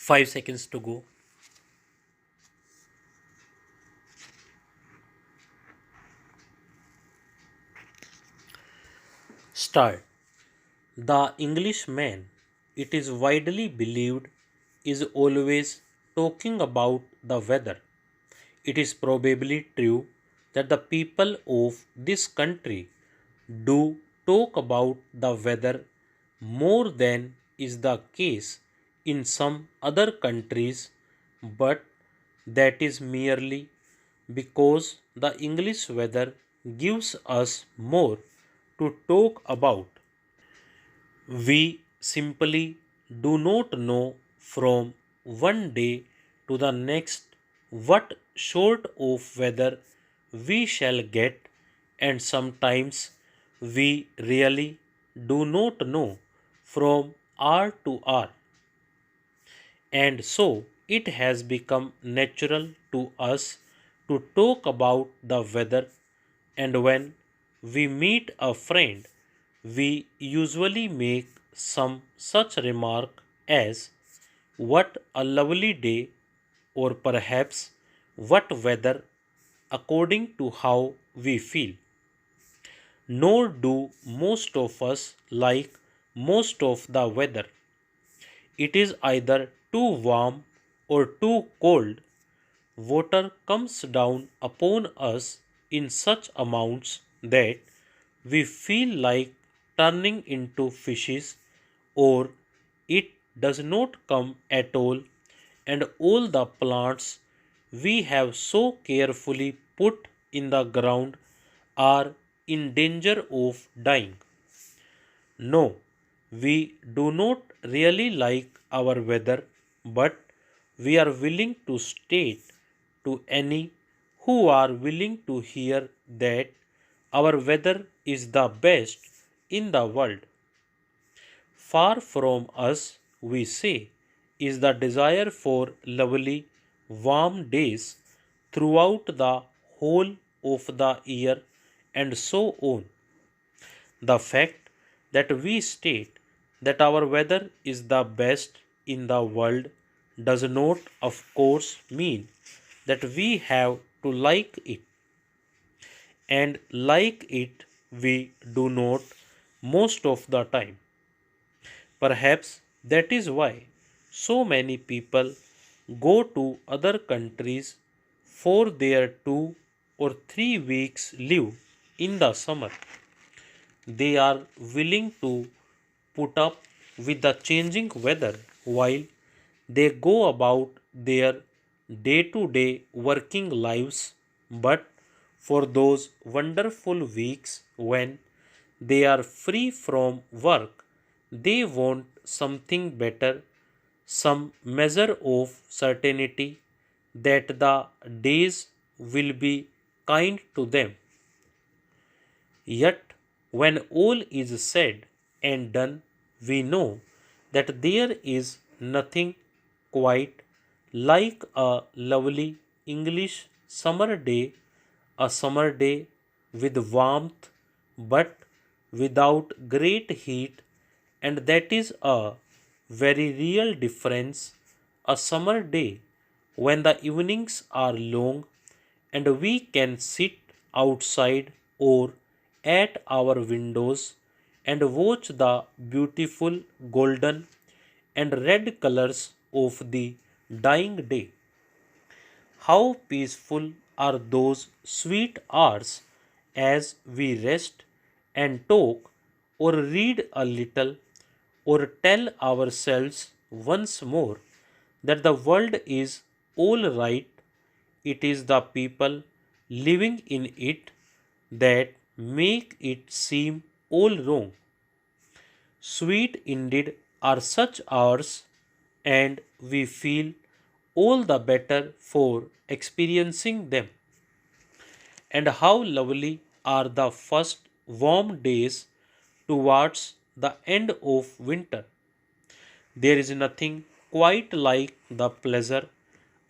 5 seconds to go. Start. The Englishman, it is widely believed, is always talking about the weather. It is probably true that the people of this country do talk about the weather more than is the case in some other countries, but that is merely because the English weather gives us more to talk about. We simply do not know from one day to the next what sort of weather we shall get, and sometimes we really do not know from hour to hour. And so it has become natural to us to talk about the weather, and when we meet a friend, we usually make some such remark as, "What a lovely day," or perhaps, "What weather," according to how we feel. Nor do most of us like most of the weather. It is either too warm or too cold. Water comes down upon us in such amounts that we feel like turning into fishes, or it does not come at all, and all the plants we have so carefully put in the ground are in danger of dying. No, we do not really like our weather, but we are willing to state to any who are willing to hear that our weather is the best in the world. Far from us, we say, is the desire for lovely, warm days throughout the whole of the year, and so on. The fact that we state that our weather is the best in the world does not, of course, mean that we have to like it. And like it, we do not most of the time. Perhaps that is why so many people go to other countries for their 2 or 3 weeks leave in the summer. They are willing to put up with the changing weather while they go about their day to day working lives, but for those wonderful weeks when they are free from work, they want something better, some measure of certainty that the days will be kind to them. Yet, when all is said and done, we know that there is nothing quite like a lovely English summer day, a summer day with warmth but without great heat, and that is a very real difference. A summer day when the evenings are long and we can sit outside or at our windows and watch the beautiful golden and red colors of the dying day. How peaceful are those sweet hours as we rest and talk, or read a little, or tell ourselves once more that the world is all right. It is the people living in it that make it seem all wrong. Sweet indeed are such hours, and we feel all the better for experiencing them. And how lovely are the first warm days towards the end of winter. There is nothing quite like the pleasure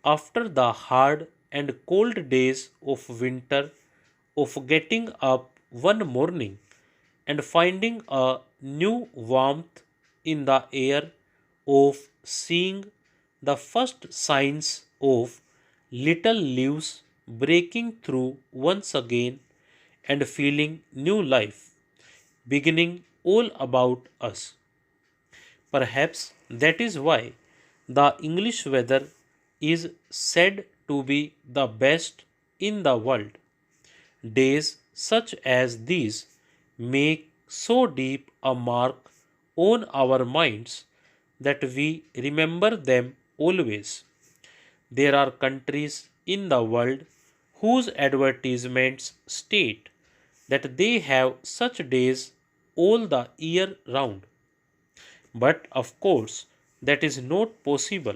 after the hard and cold days of winter of getting up one morning and finding a new warmth in the air, of seeing the first signs of little leaves breaking through once again and feeling new life beginning all about us. Perhaps that is why the English weather is said to be the best in the world. Days such as these make so deep a mark on our minds that we remember them always. There are countries in the world whose advertisements state that they have such days all the year round. But of course, that is not possible.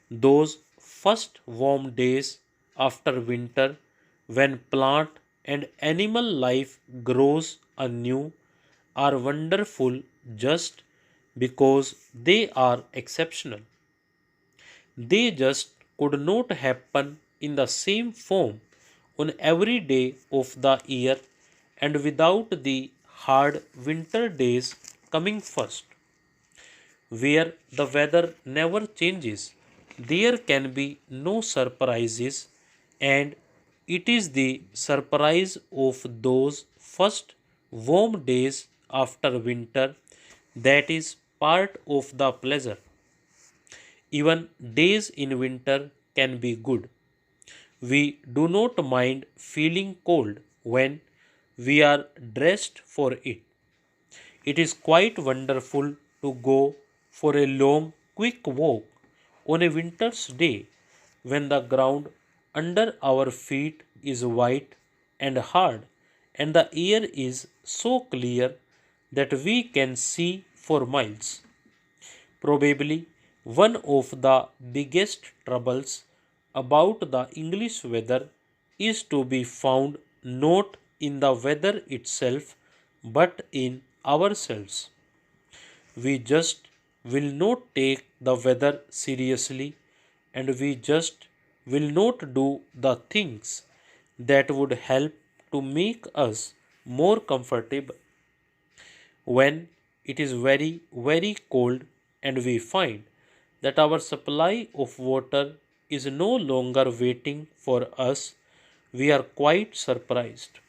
Those first warm days after winter, when plant and animal life grows anew, are wonderful just because they are exceptional. They just could not happen in the same form on every day of the year and without the hard winter days coming first, where the weather never changes. There can be no surprises, and it is the surprise of those first warm days after winter that is part of the pleasure. Even days in winter can be good. We do not mind feeling cold when we are dressed for it. It is quite wonderful to go for a long, quick walk on a winter's day when the ground under our feet is white and hard and the air is so clear that we can see for miles. Probably one of the biggest troubles about the English weather is to be found not in the weather itself but in ourselves. We just will not take the weather seriously and we just will not do the things that would help to make us more comfortable when it is very, very cold and we find that our supply of water is no longer waiting for us, we are quite surprised.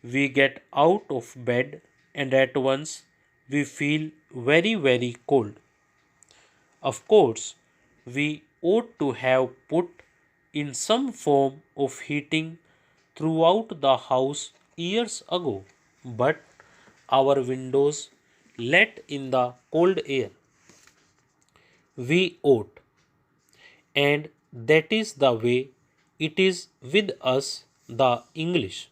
We get out of bed and at once we feel very, very cold. Of course, we ought to have put in some form of heating throughout the house years ago, but our windows let in the cold air. We ought, and that is the way it is with us, the English.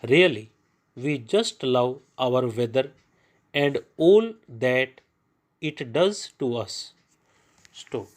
Really, we just love our weather and all that it does to us. Stop.